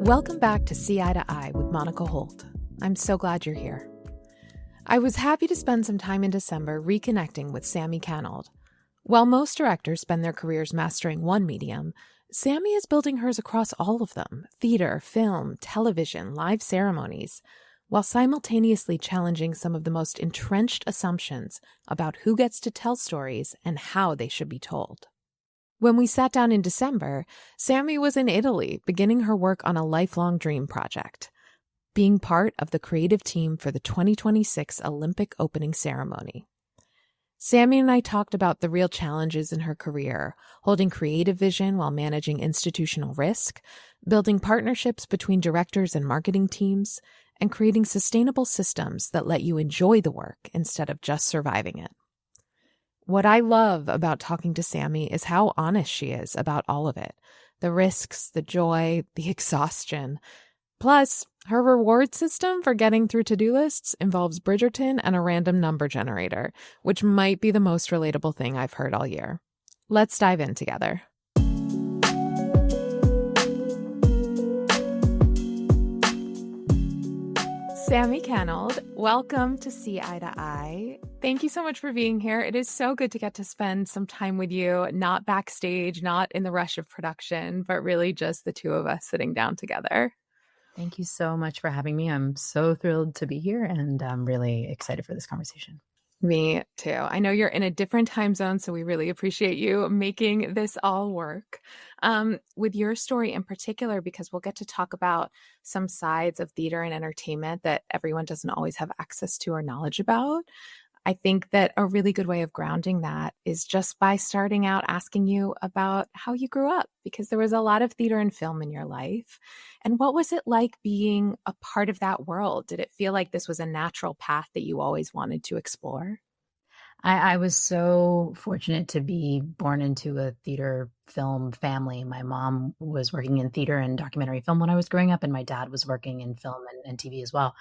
Welcome back to See Eye to Eye with Monica Holt. I'm so glad you're here. I was happy to spend some time in December reconnecting with Sammi Cannold. While most directors spend their careers mastering one medium, Sammi is building hers across all of them: theater, film, television, live ceremonies, while simultaneously challenging some of the most entrenched assumptions about who gets to tell stories and how they should be told. When we sat down in December, Sammi was in Italy beginning her work on a lifelong dream project: being part of the creative team for the 2026 Olympic opening ceremony. Sammi and I talked about the real challenges in her career, holding creative vision while managing institutional risk, building partnerships between directors and marketing teams, and creating sustainable systems that let you enjoy the work instead of just surviving it. What I love about talking to Sammi is how honest she is about all of it: the risks, the joy, the exhaustion. Plus, her reward system for getting through to-do lists involves Bridgerton and a random number generator, which might be the most relatable thing I've heard all year. Let's dive in together. Sammi Cannold, welcome to See Eye to Eye. Thank you so much for being here. It is so good to get to spend some time with you, not backstage, not in the rush of production, but really just the two of us sitting down together. Thank you so much for having me. I'm so thrilled to be here, and I'm really excited for this conversation. Me too. I know you're in a different time zone, so we really appreciate you making this all work. With your story in particular, because we'll get to talk about some sides of theater and entertainment that everyone doesn't always have access to or knowledge about. I think that a really good way of grounding that is just by starting out asking you about how you grew up, because there was a lot of theater and film in your life. And what was it like being a part of that world? Did it feel like this was a natural path that you always wanted to explore? I was so fortunate to be born into a theater film family. My mom was working in theater and documentary film when I was growing up, and my dad was working in film and TV as well.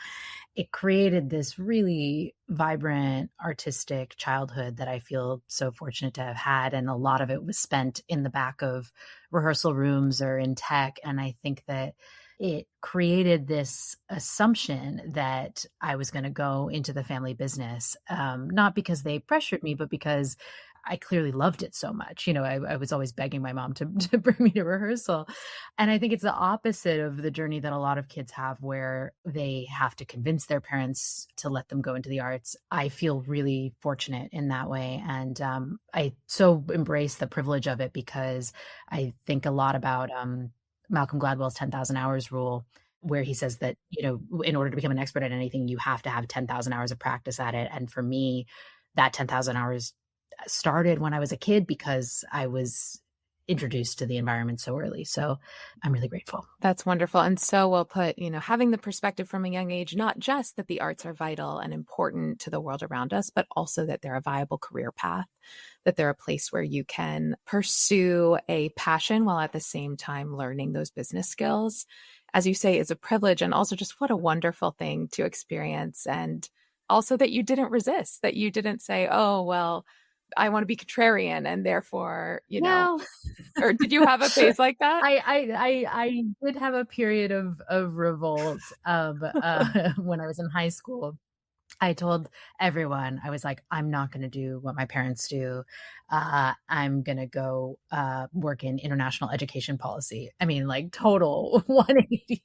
It created this really vibrant, artistic childhood that I feel so fortunate to have had. And a lot of it was spent in the back of rehearsal rooms or in tech. And I think that it created this assumption that I was going to go into the family business, not because they pressured me, but because I clearly loved it so much. I was always begging my mom to bring me to rehearsal. And I think it's the opposite of the journey that a lot of kids have, where they have to convince their parents to let them go into the arts. I feel really fortunate in that way. And I so embrace the privilege of it, because I think a lot about Malcolm Gladwell's 10,000 hours rule, where he says that, in order to become an expert at anything, you have to have 10,000 hours of practice at it. And for me, that 10,000 hours started when I was a kid, because I was introduced to the environment so early. So I'm really grateful. That's wonderful. And so well put, having the perspective from a young age, not just that the arts are vital and important to the world around us, but also that they're a viable career path, that they're a place where you can pursue a passion while at the same time learning those business skills, as you say, is a privilege. And also just what a wonderful thing to experience. And also that you didn't resist, that you didn't say, oh, well, I want to be contrarian and therefore, or did you have a phase like that? I did have a period of revolt when I was in high school. I told everyone, I was like, I'm not going to do what my parents do. I'm going to go work in international education policy. I mean, like total 180.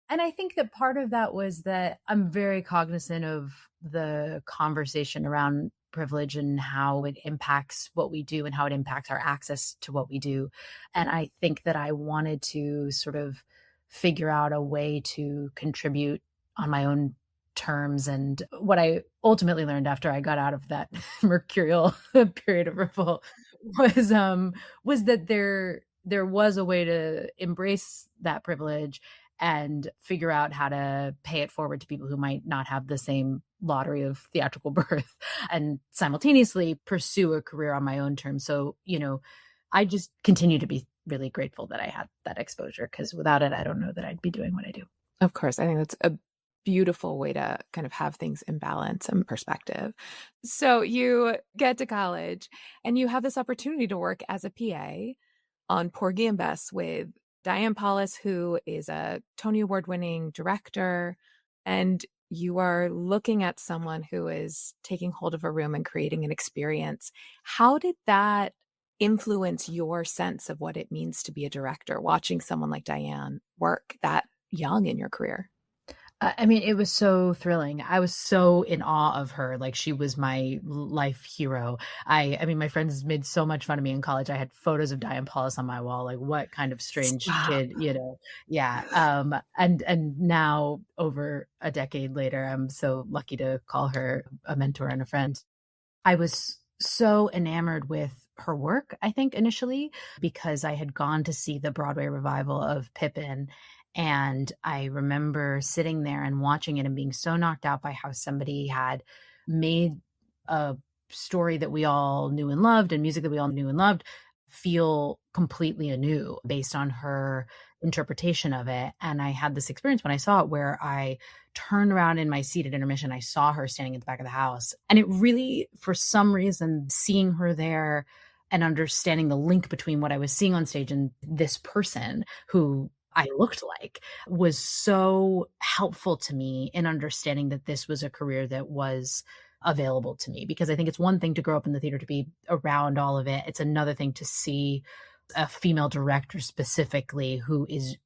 And I think that part of that was that I'm very cognizant of the conversation around privilege and how it impacts what we do and how it impacts our access to what we do. And I think that I wanted to sort of figure out a way to contribute on my own terms. And what I ultimately learned after I got out of that mercurial period of revolt was that there was a way to embrace that privilege and figure out how to pay it forward to people who might not have the same lottery of theatrical birth, and simultaneously pursue a career on my own terms. So, I just continue to be really grateful that I had that exposure, because without it, I don't know that I'd be doing what I do. Of course. I think that's a beautiful way to kind of have things in balance and perspective. So you get to college and you have this opportunity to work as a PA on Porgy and Bess with Diane Paulus, who is a Tony Award winning director, and you are looking at someone who is taking hold of a room and creating an experience. How did that influence your sense of what it means to be a director, watching someone like Diane work that young in your career? I mean, it was so thrilling. I was so in awe of her. Like, she was my life hero. I mean, my friends made so much fun of me in college. I had photos of Diane Paulus on my wall. Like, what kind of strange Stop. kid, you know? Yeah. And now, over a decade later, I'm so lucky to call her a mentor and a friend. I was so enamored with her work, I think, initially, because I had gone to see the Broadway revival of Pippin. And I remember sitting there and watching it and being so knocked out by how somebody had made a story that we all knew and loved and music that we all knew and loved feel completely anew based on her interpretation of it. And I had this experience when I saw it where I turned around in my seat at intermission. I saw her standing at the back of the house. And it really, for some reason, seeing her there and understanding the link between what I was seeing on stage and this person who I looked like was so helpful to me in understanding that this was a career that was available to me. Because I think it's one thing to grow up in the theater, to be around all of it. It's another thing to see a female director specifically who is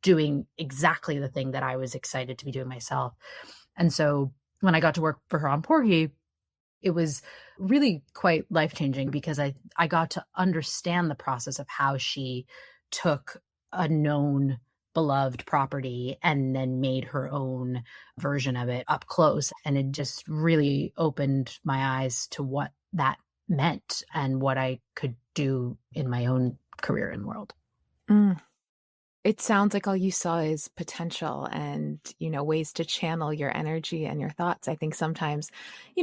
doing exactly the thing that I was excited to be doing myself. And so when I got to work for her on Porgy, it was really quite life-changing because I got to understand the process of how she took a known beloved property and then made her own version of it up close. And it just really opened my eyes to what that meant and what I could do in my own career and world. Mm. It sounds like all you saw is potential and, ways to channel your energy and your thoughts. I think sometimes,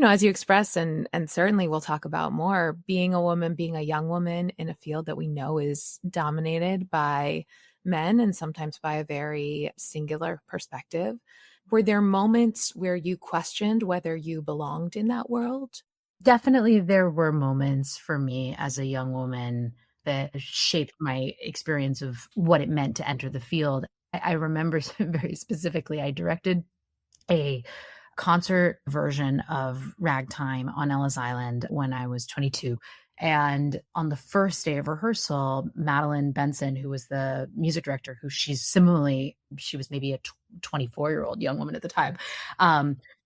as you express, and certainly we'll talk about more, being a woman, being a young woman in a field that we know is dominated by men and sometimes by a very singular perspective. Were there moments where you questioned whether you belonged in that world? Definitely there were moments for me as a young woman that shaped my experience of what it meant to enter the field. I remember very specifically, I directed a concert version of Ragtime on Ellis Island when I was 22. And on the first day of rehearsal, Madeline Benson, who was the music director, who she was maybe a 24-year-old young woman at the time.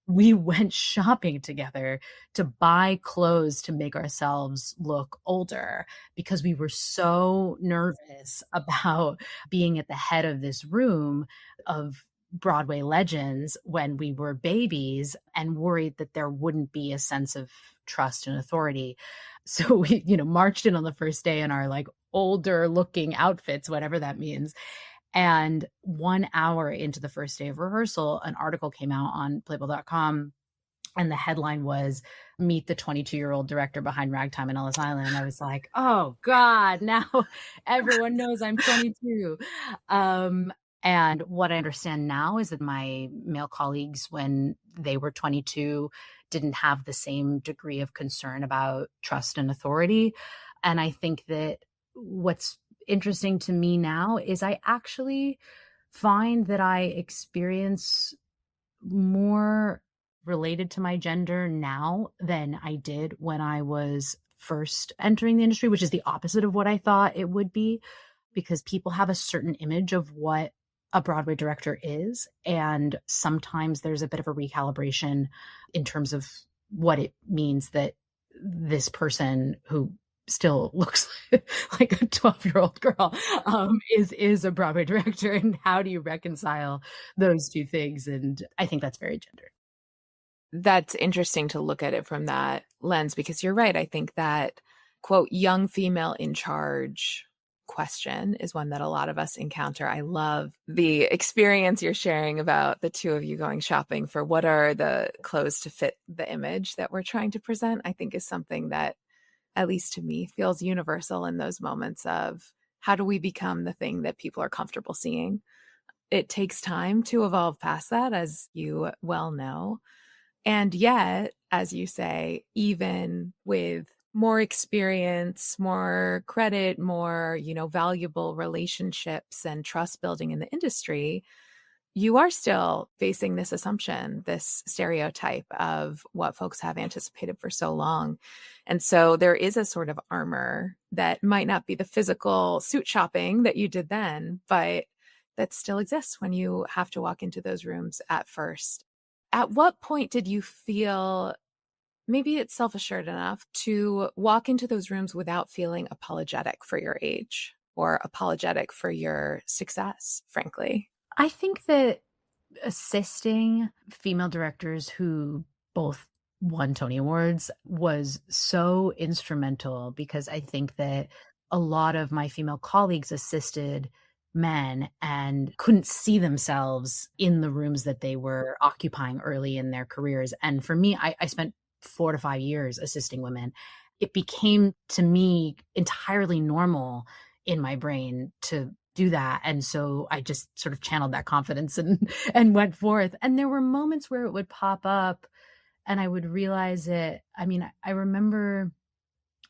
We went shopping together to buy clothes to make ourselves look older because we were so nervous about being at the head of this room of Broadway legends when we were babies and worried that there wouldn't be a sense of trust and authority. So we, marched in on the first day in our like older looking outfits, whatever that means. And 1 hour into the first day of rehearsal, an article came out on Playbill.com and the headline was "Meet the 22-year-old director behind Ragtime and Ellis Island." And I was like, oh God, now everyone knows I'm 22. And what I understand now is that my male colleagues, when they were 22, didn't have the same degree of concern about trust and authority. And I think that what's interesting to me now is I actually find that I experience more related to my gender now than I did when I was first entering the industry, which is the opposite of what I thought it would be, because people have a certain image of what a Broadway director is. And sometimes there's a bit of a recalibration in terms of what it means that this person who still looks like a 12-year-old girl is a Broadway director, and how do you reconcile those two things? And I think that's very gendered. That's interesting to look at it from that lens because you're right. I think that, quote, young female in charge question is one that a lot of us encounter. I love the experience you're sharing about the two of you going shopping for what are the clothes to fit the image that we're trying to present. I think is something that, at least to me, feels universal in those moments of how do we become the thing that people are comfortable seeing? It takes time to evolve past that, as you well know. And yet, as you say, even with more experience, more credit, more, valuable relationships and trust building in the industry, you are still facing this assumption, this stereotype of what folks have anticipated for so long. And so there is a sort of armor that might not be the physical suit shopping that you did then, but that still exists when you have to walk into those rooms at first. At what point did you feel maybe it's self-assured enough to walk into those rooms without feeling apologetic for your age or apologetic for your success, frankly? I think that assisting female directors who both won Tony Awards was so instrumental, because I think that a lot of my female colleagues assisted men and couldn't see themselves in the rooms that they were occupying early in their careers. And for me, I spent 4 to 5 years assisting women. It became to me entirely normal in my brain to do that. And so I just sort of channeled that confidence and went forth. And there were moments where it would pop up and I would realize it. I mean, I remember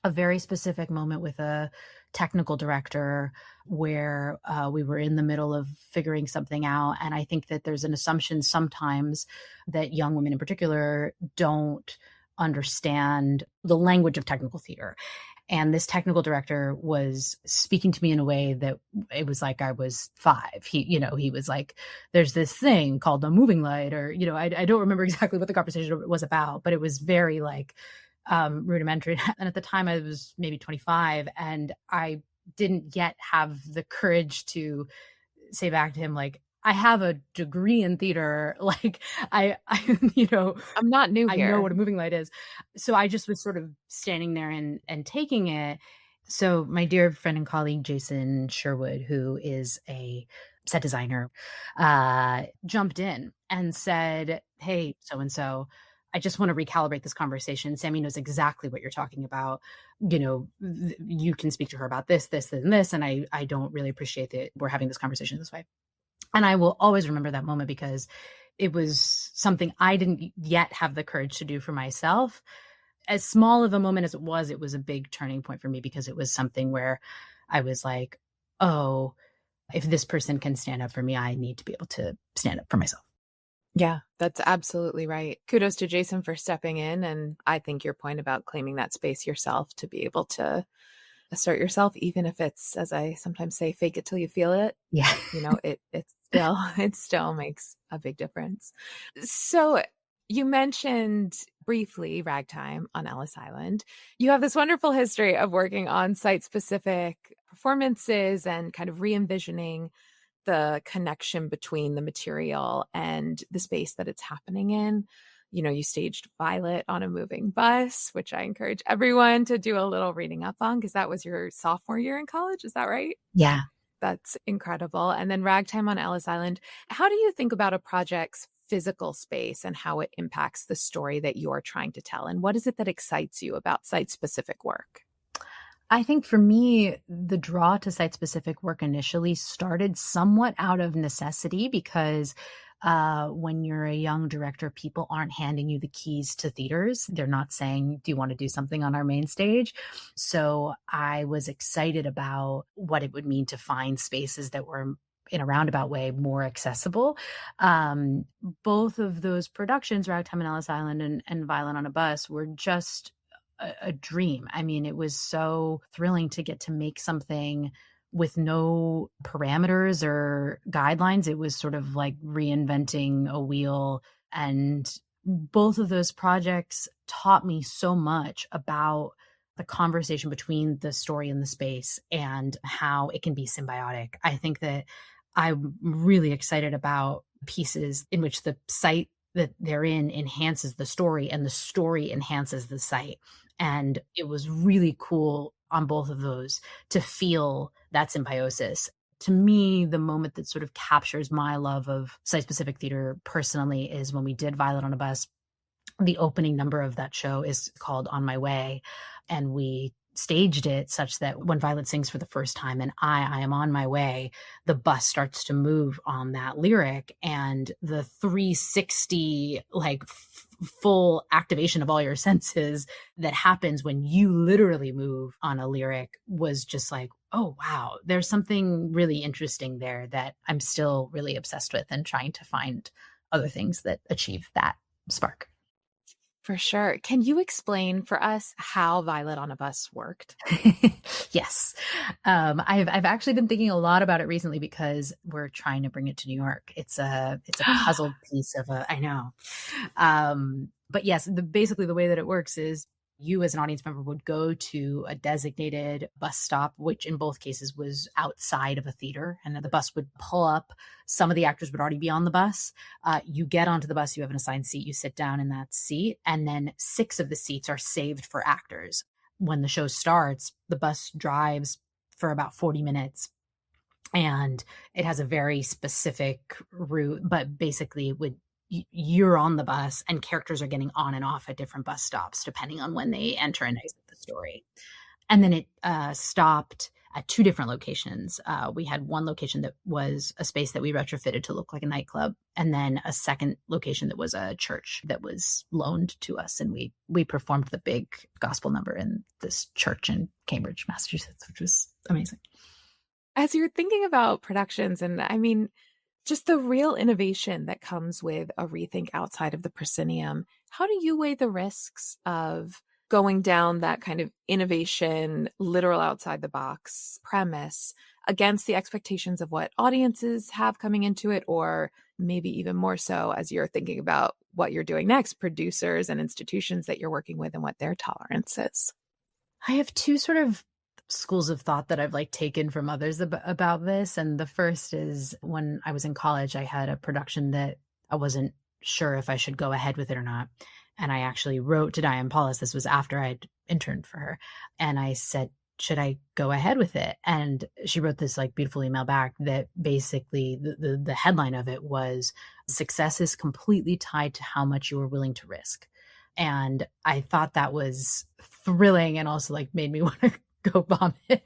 a very specific moment with a technical director where we were in the middle of figuring something out. And I think that there's an assumption sometimes that young women in particular don't understand the language of technical theater. And this technical director was speaking to me in a way that it was like I was 5. He was like, there's this thing called a moving light, or, I don't remember exactly what the conversation was about, but it was very like rudimentary. And at the time I was maybe 25 and I didn't yet have the courage to say back to him, like, I have a degree in theater. Like I'm not new here. I know what a moving light is. So I just was sort of standing there and taking it. So my dear friend and colleague, Jason Sherwood, who is a set designer, jumped in and said, hey, so-and-so, I just want to recalibrate this conversation. Sammi knows exactly what you're talking about. You can speak to her about this, and this. And I don't really appreciate that we're having this conversation this way. And I will always remember that moment because it was something I didn't yet have the courage to do for myself. As small of a moment as it was a big turning point for me, because it was something where I was like, oh, if this person can stand up for me, I need to be able to stand up for myself. Yeah, that's absolutely right. Kudos to Jason for stepping in. And I think your point about claiming that space yourself to be able to assert yourself, even if it's, as I sometimes say, fake it till you feel it. Yeah. It still makes a big difference. So you mentioned briefly Ragtime on Ellis Island. You have this wonderful history of working on site-specific performances and kind of re-envisioning the connection between the material and the space that it's happening in. You staged Violet on a moving bus, which I encourage everyone to do a little reading up on because that was your sophomore year in college. Is that right? Yeah. That's incredible. And then Ragtime on Ellis Island. How do you think about a project's physical space and how it impacts the story that you're trying to tell? And what is it that excites you about site-specific work? I think for me, the draw to site-specific work initially started somewhat out of necessity because when you're a young director, people aren't handing you the keys to theaters. They're not saying, do you want to do something on our main stage? So I was excited about what it would mean to find spaces that were in a roundabout way more accessible. Both of those productions, Ragtime on Ellis Island and Violet on a Bus, were just a dream. I mean, it was so thrilling to get to make something with no parameters or guidelines. It was sort of like reinventing a wheel. And both of those projects taught me so much about the conversation between the story and the space and how it can be symbiotic. I think that I'm really excited about pieces in which the site that they're in enhances the story and the story enhances the site. And it was really cool on both of those to feel that symbiosis. To me, the moment that sort of captures my love of site-specific theater personally is when we did Violet on a Bus. The opening number of that show is called On My Way. And we staged it such that when Violet sings for the first time and I am on my way, the bus starts to move on that lyric, and the 360 full activation of all your senses that happens when you literally move on a lyric was just like, oh, wow, there's something really interesting there that I'm still really obsessed with and trying to find other things that achieve that spark. For sure. Can you explain for us how Violet on a Bus worked? Yes. I've actually been thinking a lot about it recently because we're trying to bring it to New York. It's a puzzle piece of I know. But yes, basically the way that it works is you as an audience member would go to a designated bus stop, which in both cases was outside of a theater, and then the bus would pull up. Some of the actors would already be on the bus. You get onto the bus, you have an assigned seat, you sit down in that seat, and then 6 of the seats are saved for actors. When the show starts, the bus drives for about 40 minutes and it has a very specific route, but basically you're on the bus and characters are getting on and off at different bus stops depending on when they enter and exit the story. And then it stopped at 2 different locations. We had one location that was a space that we retrofitted to look like a nightclub, and then a second location that was a church that was loaned to us. And we performed the big gospel number in this church in Cambridge, Massachusetts, which was amazing. As you're thinking about productions, and I mean, just the real innovation that comes with a rethink outside of the proscenium, how do you weigh the risks of going down that kind of innovation, literal outside the box premise against the expectations of what audiences have coming into it, or maybe even more so as you're thinking about what you're doing next, producers and institutions that you're working with and what their tolerance is? I have 2 sort of schools of thought that I've taken from others about this. And the first is when I was in college, I had a production that I wasn't sure if I should go ahead with it or not. And I actually wrote to Diane Paulus. This was after I'd interned for her. And I said, should I go ahead with it? And she wrote this beautiful email back that basically the headline of it was, success is completely tied to how much you are willing to risk. And I thought that was thrilling and also made me want to go vomit,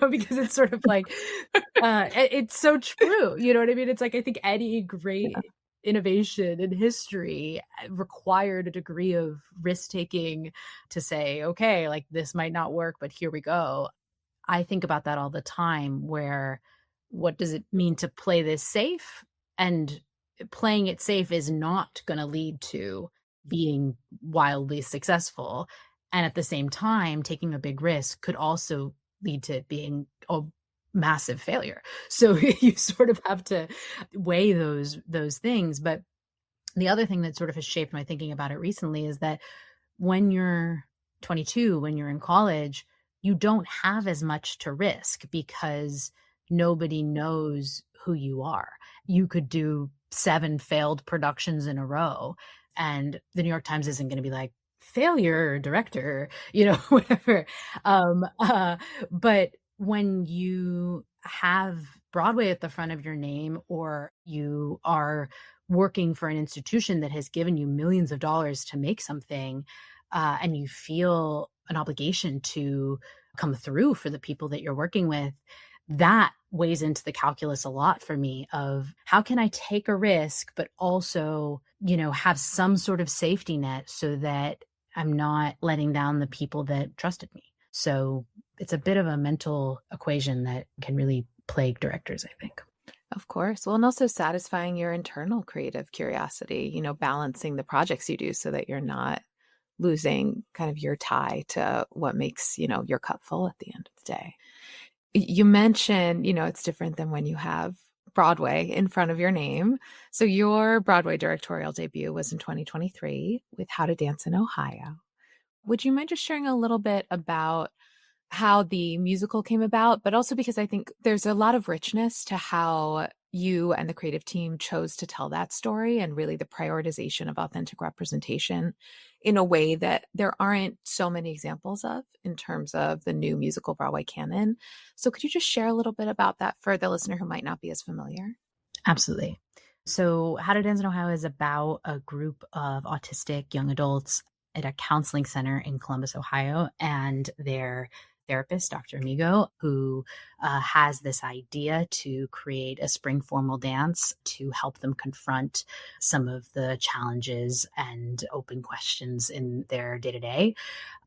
because it's sort of it's so true. You know what I mean? It's I think any great innovation in history required a degree of risk taking to say, okay, this might not work, but here we go. I think about that all the time, where what does it mean to play this safe? And playing it safe is not going to lead to being wildly successful. And at the same time, taking a big risk could also lead to being a massive failure. So you sort of have to weigh those things. But the other thing that sort of has shaped my thinking about it recently is that when you're 22, when you're in college, you don't have as much to risk because nobody knows who you are. You could do 7 failed productions in a row, and the New York Times isn't going to be like, failure director, whatever. But when you have Broadway at the front of your name, or you are working for an institution that has given you millions of dollars to make something, and you feel an obligation to come through for the people that you're working with, that weighs into the calculus a lot for me of how can I take a risk, but also, have some sort of safety net so that I'm not letting down the people that trusted me. So it's a bit of a mental equation that can really plague directors, I think. Of course. Well, and also satisfying your internal creative curiosity, balancing the projects you do so that you're not losing kind of your tie to what makes, your cup full at the end of the day. You mentioned, it's different than when you have Broadway in front of your name. So your Broadway directorial debut was in 2023 with How to Dance in Ohio. Would you mind just sharing a little bit about how the musical came about, but also because I think there's a lot of richness to how you and the creative team chose to tell that story, and really the prioritization of authentic representation in a way that there aren't so many examples of in terms of the new musical Broadway canon. So could you just share a little bit about that for the listener who might not be as familiar? Absolutely. So How to Dance in Ohio is about a group of autistic young adults at a counseling center in Columbus, Ohio, and they're therapist, Dr. Amigo, who has this idea to create a spring formal dance to help them confront some of the challenges and open questions in their day-to-day.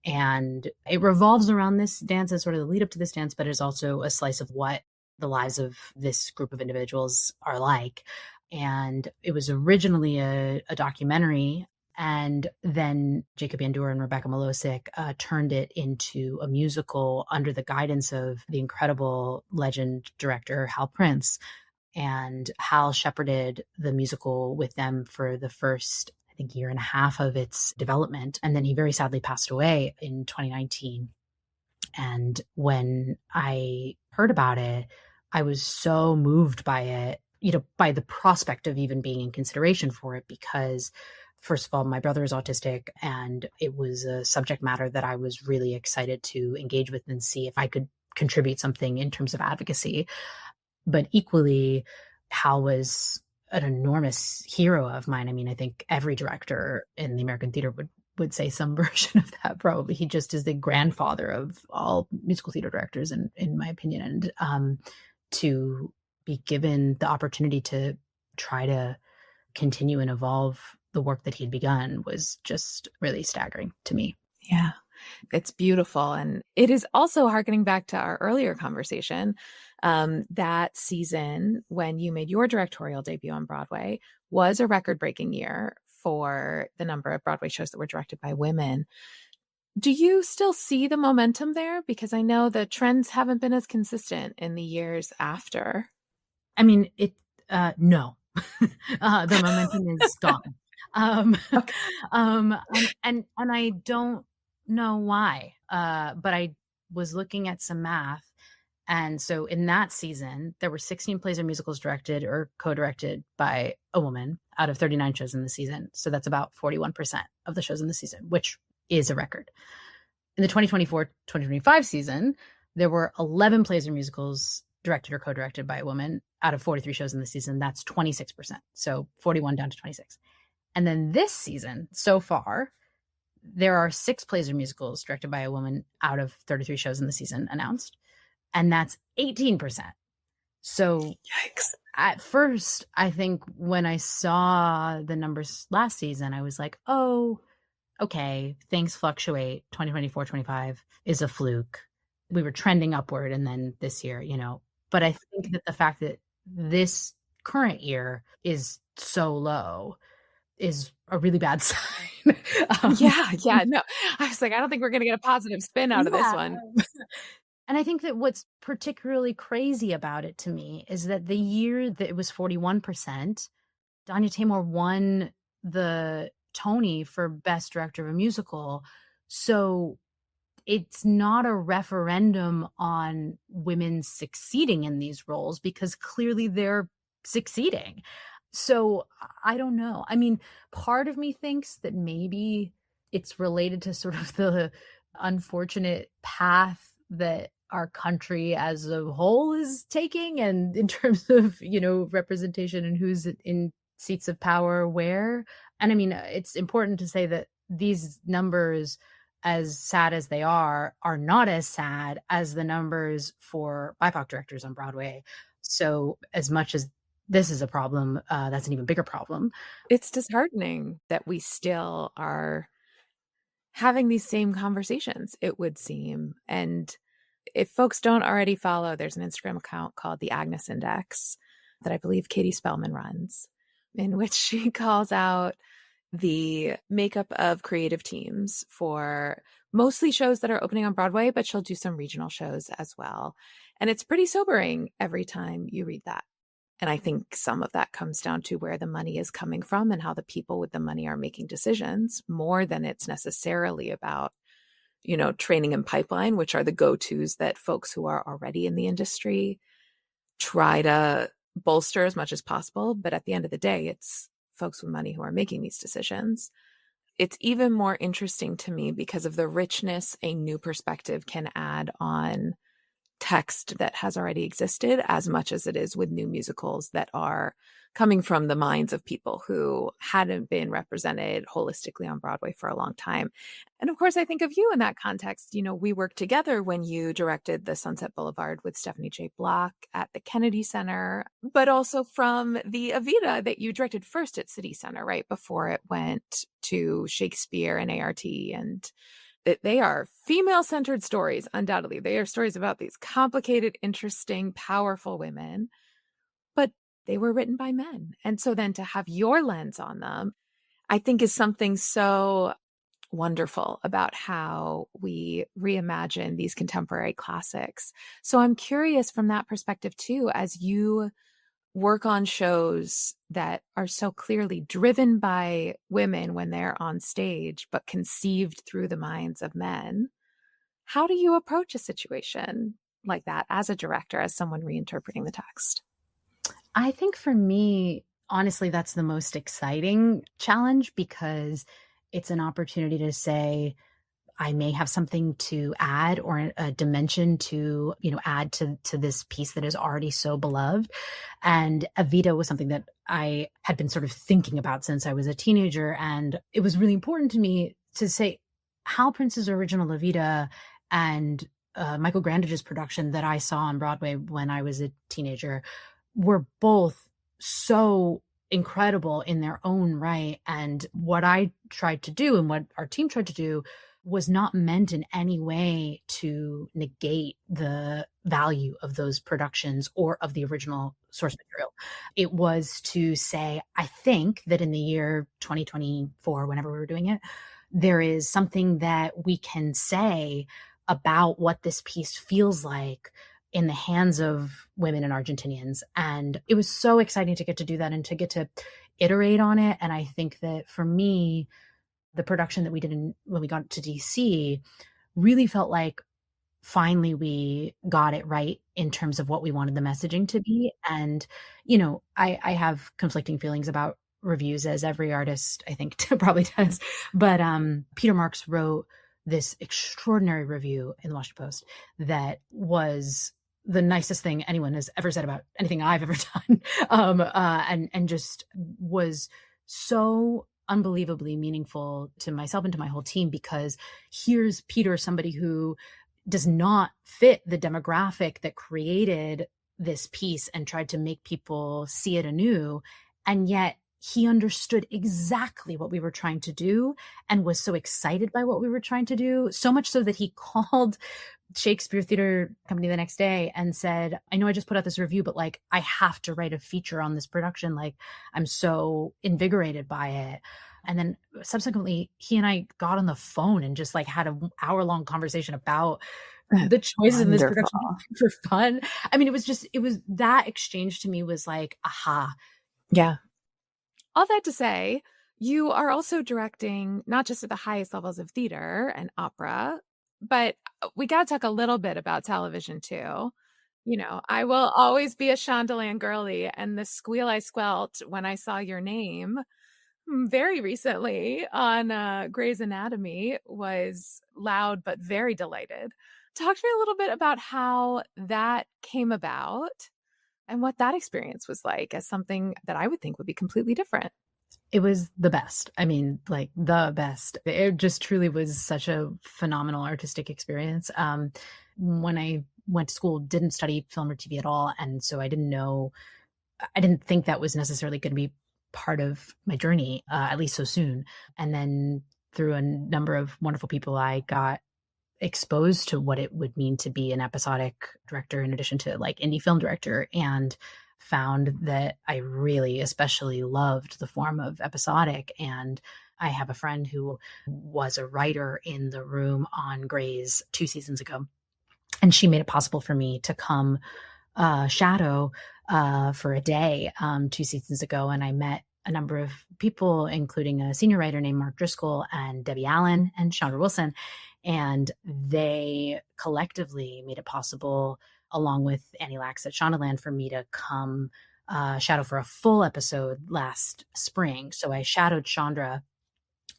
And it revolves around this dance as sort of the lead up to this dance, but it's also a slice of what the lives of this group of individuals are like. And it was originally a documentary, and then Jacob Yandur and Rebecca Milosic turned it into a musical under the guidance of the incredible legend director Hal Prince. And Hal shepherded the musical with them for the first, I think, year and a half of its development. And then he very sadly passed away in 2019. And when I heard about it, I was so moved by it, by the prospect of even being in consideration for it, because first of all, my brother is autistic, and it was a subject matter that I was really excited to engage with and see if I could contribute something in terms of advocacy. But equally, Hal was an enormous hero of mine. I mean, I think every director in the American theater would say some version of that, probably. He just is the grandfather of all musical theater directors, in my opinion. And to be given the opportunity to try to continue and evolve the work that he'd begun was just really staggering to me. Yeah, it's beautiful. And it is also harkening back to our earlier conversation. That season, when you made your directorial debut on Broadway, was a record-breaking year for the number of Broadway shows that were directed by women. Do you still see the momentum there? Because I know the trends haven't been as consistent in the years after. I mean, no, the momentum is gone. Okay. And I don't know why, but I was looking at some math. And so in that season, there were 16 plays or musicals directed or co-directed by a woman out of 39 shows in the season. So that's about 41% of the shows in the season, which is a record. In the 2024-2025 season, there were 11 plays or musicals directed or co-directed by a woman out of 43 shows in the season. That's 26%. So 41 down to 26. And then this season, so far, there are 6 plays or musicals directed by a woman out of 33 shows in the season announced. And that's 18%. So Yikes. At first, I think when I saw the numbers last season, I was like, oh, okay, things fluctuate. 2024-25 is a fluke. We were trending upward. And then this year, but I think that the fact that this current year is so low is a really bad sign. Yeah. No, I was like, I don't think we're going to get a positive spin out of this one. And I think that what's particularly crazy about it to me is that the year that it was 41%, Danya Tamor won the Tony for Best Director of a Musical. So it's not a referendum on women succeeding in these roles, because clearly they're succeeding. So I don't know. I mean, part of me thinks that maybe it's related to sort of the unfortunate path that our country as a whole is taking, and in terms of, representation and who's in seats of power where. And I mean, it's important to say that these numbers, as sad as they are not as sad as the numbers for BIPOC directors on Broadway. So as much as this is a problem, that's an even bigger problem. It's disheartening that we still are having these same conversations, it would seem. And if folks don't already follow, there's an Instagram account called the Agnes Index that I believe Katie Spellman runs, in which she calls out the makeup of creative teams for mostly shows that are opening on Broadway, but she'll do some regional shows as well. And it's pretty sobering every time you read that. And I think some of that comes down to where the money is coming from and how the people with the money are making decisions, more than it's necessarily about, training and pipeline, which are the go-tos that folks who are already in the industry try to bolster as much as possible. But at the end of the day, it's folks with money who are making these decisions. It's even more interesting to me because of the richness a new perspective can add on text that has already existed as much as it is with new musicals that are coming from the minds of people who hadn't been represented holistically on Broadway for a long time. And of course, I think of you in that context. We worked together when you directed the Sunset Boulevard with Stephanie J. Block at the Kennedy Center, but also from the Evita that you directed first at City Center, right before it went to Shakespeare and ART. And they are female-centered stories, undoubtedly. They are stories about these complicated, interesting, powerful women, but they were written by men. And so then to have your lens on them, I think is something so wonderful about how we reimagine these contemporary classics. So I'm curious from that perspective too, as you work on shows that are so clearly driven by women when they're on stage, but conceived through the minds of men. How do you approach a situation like that as a director, as someone reinterpreting the text? I think for me, honestly, that's the most exciting challenge, because it's an opportunity to say, I may have something to add, or a dimension to, add to this piece that is already so beloved. And Evita was something that I had been sort of thinking about since I was a teenager. And it was really important to me to say Hal Prince's original Evita and Michael Grandage's production that I saw on Broadway when I was a teenager were both so incredible in their own right. And what I tried to do, and what our team tried to do, was not meant in any way to negate the value of those productions or of the original source material. It was to say, I think that in the year 2024, whenever we were doing it, there is something that we can say about what this piece feels like in the hands of women and Argentinians. And it was so exciting to get to do that and to get to iterate on it. And I think that for me, the production that we did when we got to DC really felt like finally we got it right in terms of what we wanted the messaging to be. And, I have conflicting feelings about reviews, as every artist I think probably does. But Peter Marks wrote this extraordinary review in the Washington Post that was the nicest thing anyone has ever said about anything I've ever done. And just was so unbelievably meaningful to myself and to my whole team, because here's Peter, somebody who does not fit the demographic that created this piece and tried to make people see it anew. And yet he understood exactly what we were trying to do and was so excited by what we were trying to do, so much so that he called Shakespeare Theater Company the next day and said, I know I just put out this review, but I have to write a feature on this production. I'm so invigorated by it. And then subsequently, he and I got on the phone and just had an hour-long conversation about the choices in this production for fun. I mean, it was that exchange to me was aha. Yeah. All that to say, you are also directing not just at the highest levels of theater and opera, but we got to talk a little bit about television too. I will always be a Shondaland girly, and the squeal I squelched when I saw your name very recently on Grey's Anatomy was loud but very delighted. Talk to me a little bit about how that came about and what that experience was like as something that I would think would be completely different. It was the best. I mean, the best. It just truly was such a phenomenal artistic experience. When I went to school, didn't study film or TV at all. And so I didn't think that was necessarily going to be part of my journey, at least so soon. And then through a number of wonderful people, I got exposed to what it would mean to be an episodic director in addition to indie film director, and found that I really especially loved the form of episodic. And I have a friend who was a writer in the room on Grey's 2 seasons ago, and she made it possible for me to come shadow for a day 2 seasons ago. And I met a number of people, including a senior writer named Mark Driscoll and Debbie Allen and Chandra Wilson. And they collectively made it possible, along with Annie Lax at Shondaland, for me to come shadow for a full episode last spring. So I shadowed Chandra,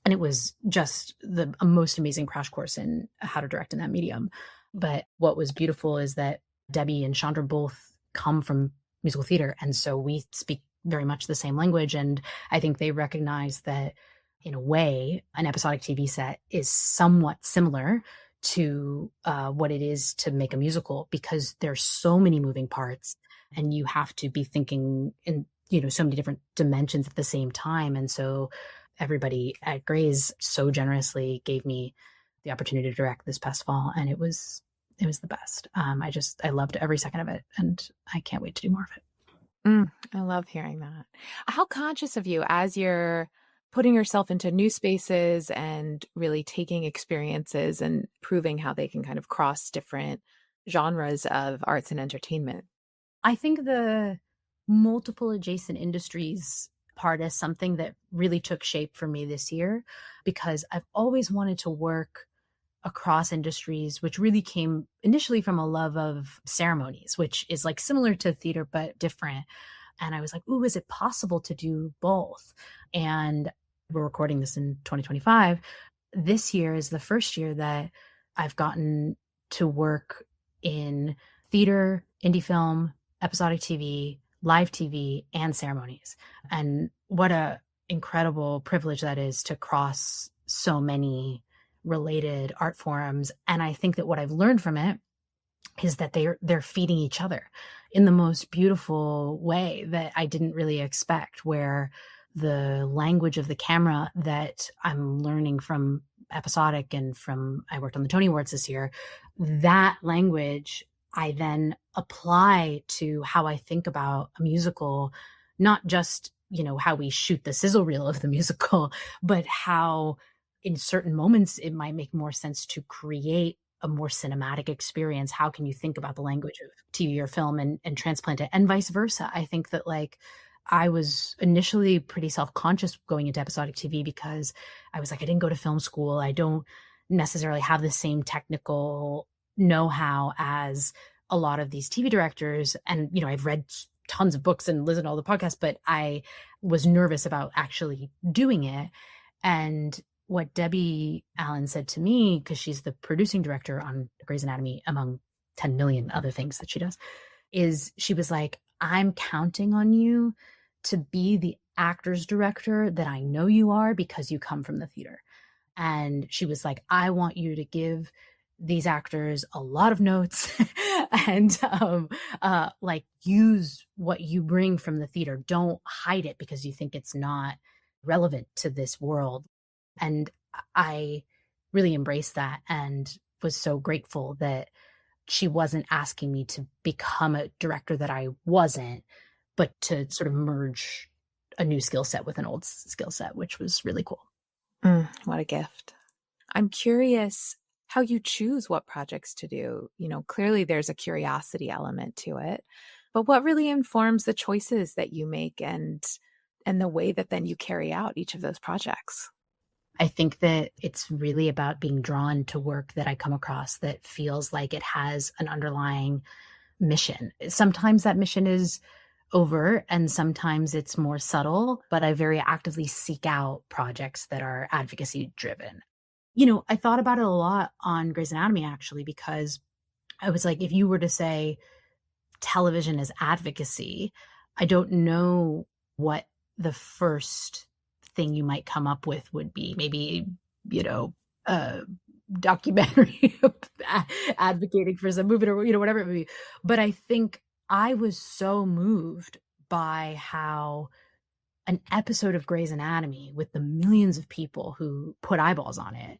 and it was just a most amazing crash course in how to direct in that medium. But what was beautiful is that Debbie and Chandra both come from musical theater. And so we speak very much the same language. And I think they recognize that in a way, an episodic TV set is somewhat similar to what it is to make a musical, because there's so many moving parts and you have to be thinking in, so many different dimensions at the same time. And so everybody at Grey's so generously gave me the opportunity to direct this past fall, and it was the best. I loved every second of it, and I can't wait to do more of it. I love hearing that. How conscious of you, as you're putting yourself into new spaces and really taking experiences and proving how they can kind of cross different genres of arts and entertainment? I think the multiple adjacent industries part is something that really took shape for me this year, because I've always wanted to work across industries, which really came initially from a love of ceremonies, which is like similar to theater, but different. And I was like, ooh, is it possible to do both? And we're recording this in 2025. This year is the first year that I've gotten to work in theater, indie film, episodic TV, live TV, and ceremonies. And what a incredible privilege that is to cross so many related art forms. And I think that what I've learned from it is that they're feeding each other in the most beautiful way that I didn't really expect, where the language of the camera that I'm learning from episodic and from, I worked on the Tony Awards this year, that language I then apply to how I think about a musical, not just, how we shoot the sizzle reel of the musical, but how in certain moments it might make more sense to create a more cinematic experience. How can you think about the language of TV or film and transplant it, and vice versa? I think that I was initially pretty self-conscious going into episodic TV, because I was like, I didn't go to film school. I don't necessarily have the same technical know-how as a lot of these TV directors. And, I've read tons of books and listened to all the podcasts, but I was nervous about actually doing it. And what Debbie Allen said to me, because she's the producing director on Grey's Anatomy, among 10 million other things that she does, is she was like, I'm counting on you to be the actor's director that I know you are, because you come from the theater. And she was like, I want you to give these actors a lot of notes and use what you bring from the theater. Don't hide it because you think it's not relevant to this world. And I really embraced that and was so grateful that she wasn't asking me to become a director that I wasn't, but to sort of merge a new skill set with an old skill set, which was really cool. What a gift. I'm curious how you choose what projects to do. Clearly there's a curiosity element to it, but what really informs the choices that you make and the way that then you carry out each of those projects? I think that it's really about being drawn to work that I come across that feels like it has an underlying mission. Sometimes that mission is overt and sometimes it's more subtle, but I very actively seek out projects that are advocacy driven. I thought about it a lot on Grey's Anatomy, actually, because I was like, if you were to say television is advocacy, I don't know what the first thing you might come up with would be. Maybe, a documentary advocating for some movement or, whatever it would be. But I think I was so moved by how an episode of Grey's Anatomy, with the millions of people who put eyeballs on it,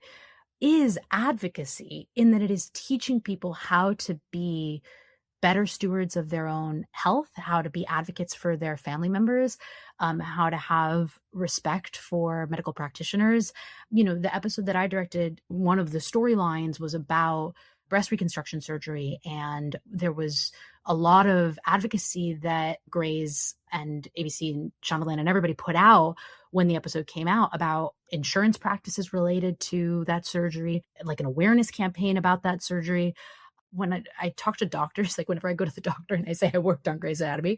is advocacy, in that it is teaching people how to be better stewards of their own health, how to be advocates for their family members, how to have respect for medical practitioners. The episode that I directed, one of the storylines was about breast reconstruction surgery. And there was a lot of advocacy that Grey's and ABC and Shondaland and everybody put out when the episode came out about insurance practices related to that surgery, like an awareness campaign about that surgery. When I talk to doctors, like whenever I go to the doctor and I say I worked on Grey's Anatomy,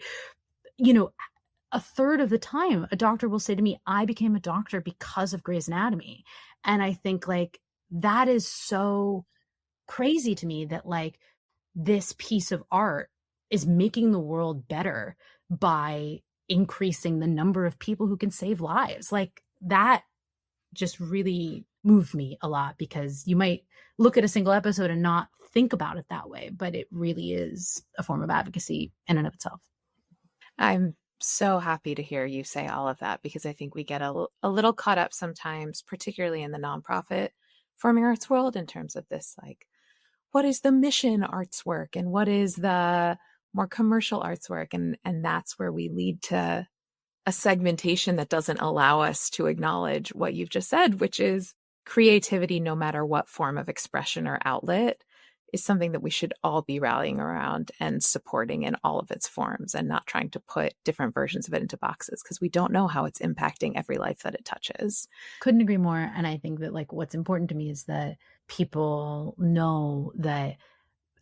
a third of the time a doctor will say to me, I became a doctor because of Grey's Anatomy. And I think that is so crazy to me that this piece of art is making the world better by increasing the number of people who can save lives. Like that just really moved me a lot, because you might look at a single episode and not think about it that way, but it really is a form of advocacy in and of itself. I'm so happy to hear you say all of that, because I think we get a little caught up sometimes, particularly in the nonprofit performing arts world, in terms of this, like, what is the mission arts work and what is the more commercial arts work? And that's where we lead to a segmentation that doesn't allow us to acknowledge what you've just said, which is creativity, no matter what form of expression or outlet, is something that we should all be rallying around and supporting in all of its forms, and not trying to put different versions of it into boxes, because we don't know how it's impacting every life that it touches. Couldn't agree more. And I think that, like, what's important to me is that people know that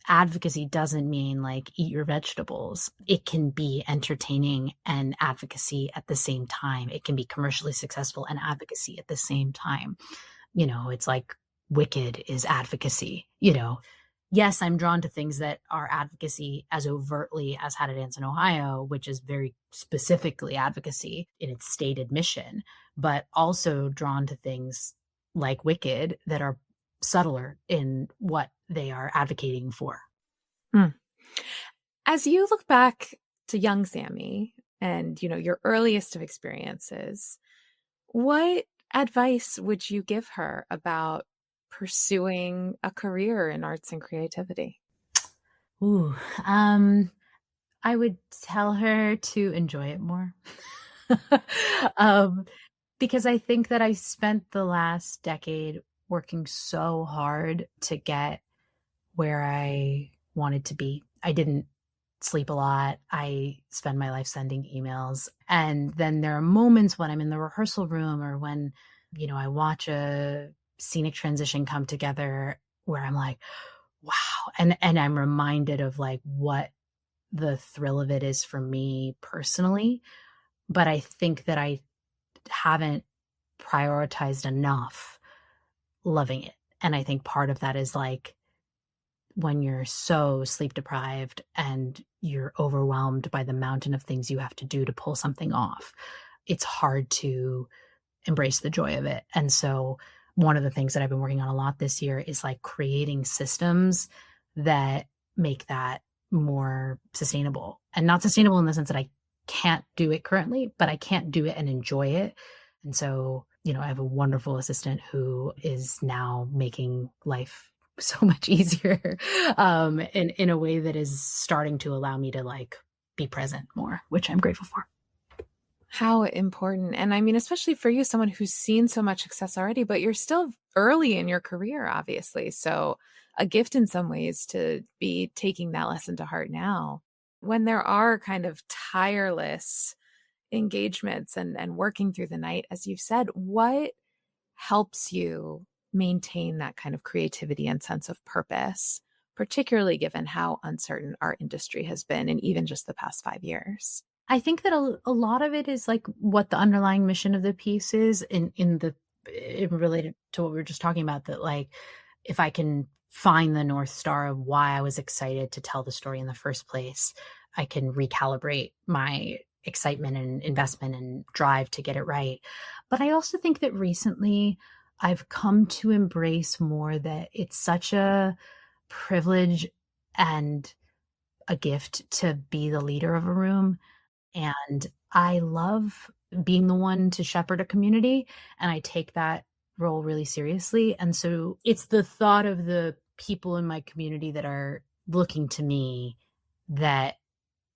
advocacy doesn't mean like eat your vegetables. It can be entertaining and advocacy at the same time. It can be commercially successful and advocacy at the same time. You know, it's like Wicked is advocacy. You know, yes, I'm drawn to things that are advocacy as overtly as How to Dance in Ohio, which is very specifically advocacy in its stated mission, but also drawn to things like Wicked that are subtler in what they are advocating for. As you look back to young Sammi and, you know, your earliest of experiences, what advice would you give her about pursuing a career in arts and creativity? Ooh, I would tell her to enjoy it more. Because I think that I spent the last decade working so hard to get where I wanted to be. I didn't sleep a lot. I spend my life sending emails. And then there are moments when I'm in the rehearsal room, or when, you know, I watch a scenic transition come together, where I'm like, wow. And I'm reminded of like what the thrill of it is for me personally. But I think that I haven't prioritized enough loving it. And I think part of that is like, when you're so sleep deprived and you're overwhelmed by the mountain of things you have to do to pull something off, it's hard to embrace the joy of it. And so one of the things that I've been working on a lot this year is like creating systems that make that more sustainable, and not sustainable in the sense that I can't do it currently, but I can't do it and enjoy it. And so, you know, I have a wonderful assistant who is now making life so much easier in a way that is starting to allow me to like be present more, which I'm grateful for. How important. And I mean, especially for you, someone who's seen so much success already, but you're still early in your career, obviously. So a gift in some ways to be taking that lesson to heart now. When there are kind of tireless engagements and working through the night, as you've said, what helps you maintain that kind of creativity and sense of purpose, particularly given how uncertain our industry has been in even just the past 5 years? I think that a lot of it is like what the underlying mission of the piece is in related to what we were just talking about, that like, if I can find the North Star of why I was excited to tell the story in the first place, I can recalibrate my excitement and investment and drive to get it right. But I also think that recently I've come to embrace more that it's such a privilege and a gift to be the leader of a room. And I love being the one to shepherd a community, and I take that role really seriously. And so it's the thought of the people in my community that are looking to me that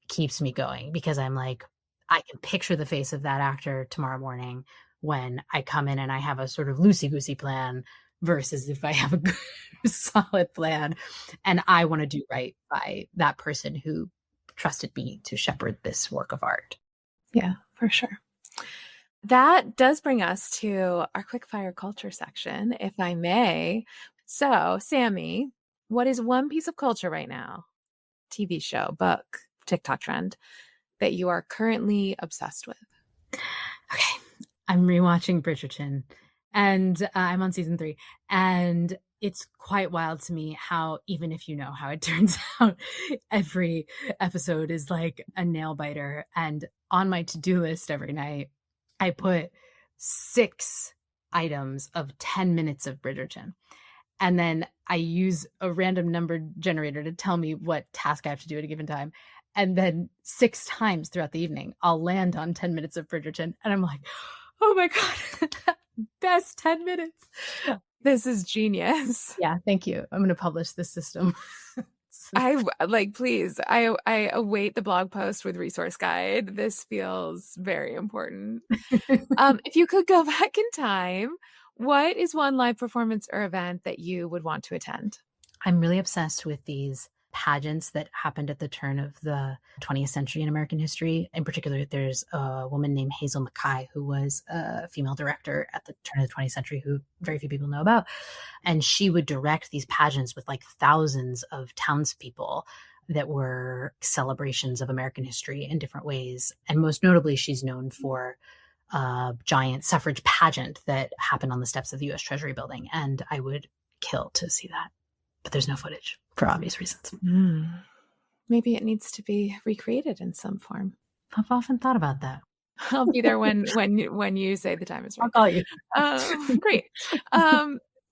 keeps me going, because I'm like, I can picture the face of that actor tomorrow morning when I come in and I have a sort of loosey-goosey plan versus if I have a good, solid plan and I want to do right by that person who trusted me to shepherd this work of art. Yeah, for sure. That does bring us to our quickfire culture section, if I may. So, Sammi, what is one piece of culture right now, TV show, book, TikTok trend, that you are currently obsessed with? Okay. I'm rewatching Bridgerton, and I'm on season 3. And it's quite wild to me how, even if you know how it turns out, every episode is like a nail biter. And on my to-do list every night, I put 6 items of 10 minutes of Bridgerton. And then I use a random number generator to tell me what task I have to do at a given time. And then 6 times throughout the evening, I'll land on 10 minutes of Bridgerton. And I'm like, oh my God, best 10 minutes. This is genius. Yeah, thank you. I'm going to publish this system. Please, I await the blog post with resource guide. This feels very important. If you could go back in time, what is one live performance or event that you would want to attend? I'm really obsessed with these pageants that happened at the turn of the 20th century in American history. In particular, there's a woman named Hazel Mackay, who was a female director at the turn of the 20th century, who very few people know about. And she would direct these pageants with like thousands of townspeople that were celebrations of American history in different ways. And most notably, she's known for a giant suffrage pageant that happened on the steps of the U.S. Treasury building. And I would kill to see that. But there's no footage for obvious reasons. Maybe it needs to be recreated in some form. I've often thought about that. I'll be there when you say the time is right. I'll call you. Great.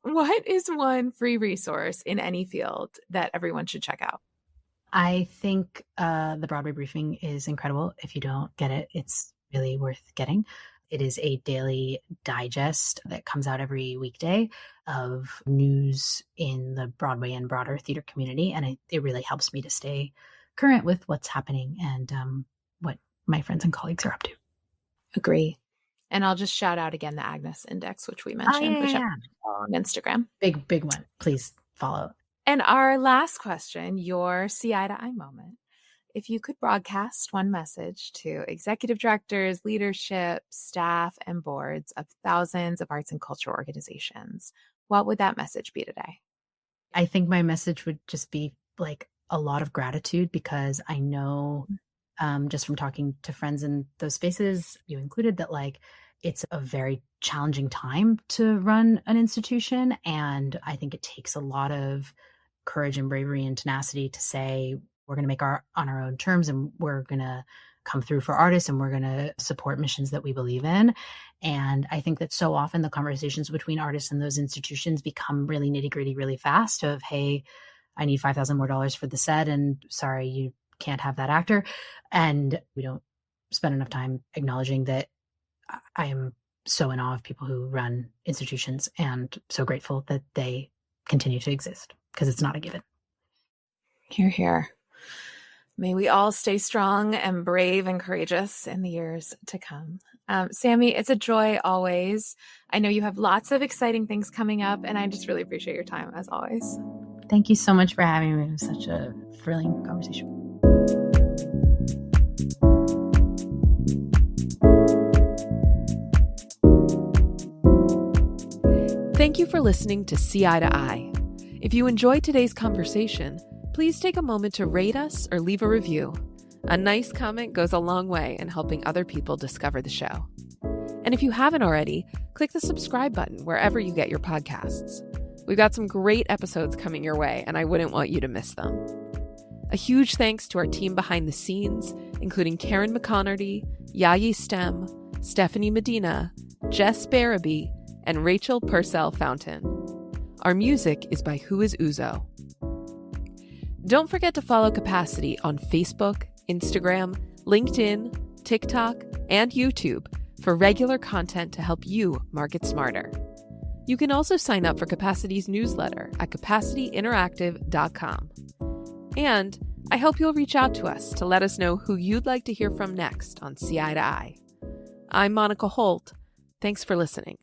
What is one free resource in any field that everyone should check out? I think the Broadway briefing is incredible. If you don't get it, it's really worth getting. It is a daily digest that comes out every weekday of news in the Broadway and broader theater community. And it really helps me to stay current with what's happening and what my friends and colleagues are up to. Agree. And I'll just shout out again the Agnes Index, which we mentioned, which I'm on Instagram. Big one. Please follow. And our last question, your see eye to eye moment. If you could broadcast one message to executive directors, leadership, staff, and boards of thousands of arts and cultural organizations, what would that message be today? I think my message would just be like a lot of gratitude, because I know just from talking to friends in those spaces, you included, that like it's a very challenging time to run an institution. And I think it takes a lot of courage and bravery and tenacity to say, we're going to make on our own terms, and we're going to come through for artists, and we're going to support missions that we believe in. And I think that so often the conversations between artists and those institutions become really nitty gritty really fast of, hey, I need $5,000 more for the set, and sorry, you can't have that actor. And we don't spend enough time acknowledging that I am so in awe of people who run institutions, and so grateful that they continue to exist, because it's not a given. Hear, hear. May we all stay strong and brave and courageous in the years to come. Sammi, it's a joy always. I know you have lots of exciting things coming up, and I just really appreciate your time as always. Thank you so much for having me. It was such a thrilling conversation. Thank you for listening to See Eye to Eye. If you enjoyed today's conversation, please take a moment to rate us or leave a review. A nice comment goes a long way in helping other people discover the show. And if you haven't already, click the subscribe button wherever you get your podcasts. We've got some great episodes coming your way, and I wouldn't want you to miss them. A huge thanks to our team behind the scenes, including Karen McConerty, Yayi Stem, Stephanie Medina, Jess Barabee, and Rachel Purcell Fountain. Our music is by Who Is Uzo. Don't forget to follow Capacity on Facebook, Instagram, LinkedIn, TikTok, and YouTube for regular content to help you market smarter. You can also sign up for Capacity's newsletter at capacityinteractive.com. And I hope you'll reach out to us to let us know who you'd like to hear from next on See Eye to Eye. I'm Monica Holt. Thanks for listening.